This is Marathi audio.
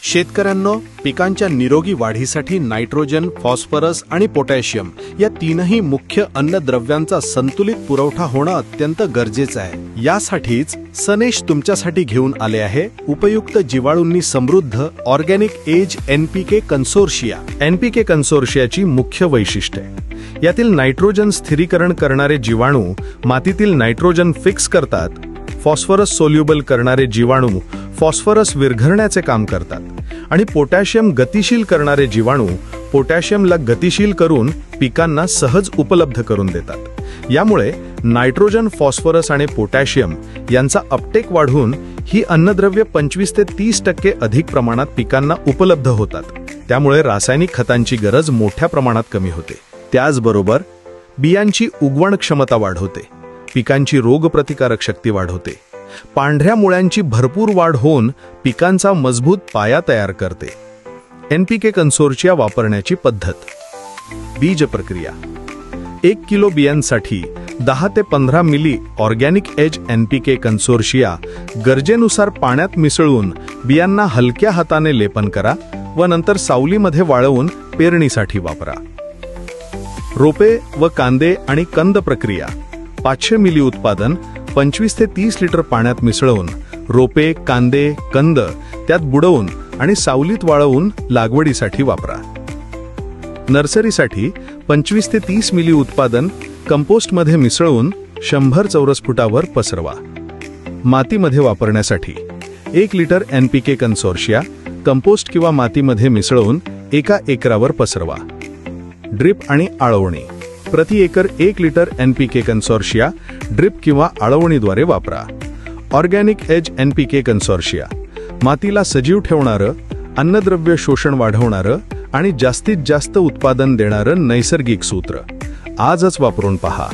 शेतकऱ्यांनो, पिकांच्या निरोगी वाढीसाठी नायट्रोजन, फॉस्फरस आणि पोटॅशियम या तीनही मुख्य अन्नद्रव्यांचा संतुलित पुरवठा होणं अत्यंत गरजेचं आहे। यासाठीच सनेश तुमच्यासाठी घेऊन आले आहे उपयुक्त जीवाणूंनी समृद्ध ऑर्गॅनिक एज एनपीके कन्सोर्शिया। एनपीके कन्सोर्शियाची मुख्य वैशिष्ट्ये: यातील नायट्रोजन स्थिरीकरण करणारे जीवाणू मातीतील नायट्रोजन फिक्स करतात, फॉस्फरस सोल्युबल करणारे जीवाणू फॉस्फरस विरघळण्याचे काम करतात आणि पोटॅशियम गतिशील करणारे जीवाणू पोटॅशियमला गतिशील करून पिकांना सहज उपलब्ध करून देतात। यामुळे नायट्रोजन, फॉस्फरस आणि पोटॅशियम यांचा अपटेक वाढून ही अन्नद्रव्ये 25 ते 30% अधिक प्रमाणात पिकांना उपलब्ध होतात। त्यामुळे रासायनिक खतांची गरज मोठ्या प्रमाणात कमी होते। त्याचबरोबर बियांची उगवण क्षमता वाढवते, पिकांची रोगप्रतिकारक शक्ती वाढवते, पांढऱ्या मुळ्यांची भरपूर वाढ होऊन पिकांचा मजबूत पाया तयार करते। एनपीके कन्सोर्शिया वापरण्याची पद्धत: बीज प्रक्रिया: 1 किलो बियांसाठी 10 ते 15 मिली ऑर्गॅनिक एज एनपीके कन्सोर्शिया गरजेनुसार पाण्यात मिसळून बियांना हलक्या हाताने लेपन करा व नंतर सावलीमध्ये वाळवून पेरणीसाठी वापरा। रोपे व कांदे आणि कंद प्रक्रिया: 500 मिली उत्पादन 25 ते 30 लिटर पाण्यात मिसळून रोपे, कांदे, कंद त्यात बुडवून आणि सावलीत वाळवून लागवडीसाठी वापरा। नर्सरीसाठी 25 ते 30 मिली उत्पादन कंपोस्टमध्ये मिसळून 100 चौरस फुटावर पसरवा। मातीमध्ये वापरण्यासाठी 1 लिटर एनपीके कन्सोर्शिया कंपोस्ट किंवा मातीमध्ये मिसळून 1 एकरावर पसरवा। ड्रिप आणि आळवणी: प्रति एकर 1 लिटर एनपीके कन्सोर्शिया ड्रिप किंवा आळवणीद्वारे वापरा। ऑर्गॅनिक एज एनपीके कन्सोर्शिया मातीला सजीव ठेवणारं, अन्नद्रव्य शोषण वाढवणारं आणि जास्तीत जास्त उत्पादन देणारं नैसर्गिक सूत्र। आजच वापरून पहा।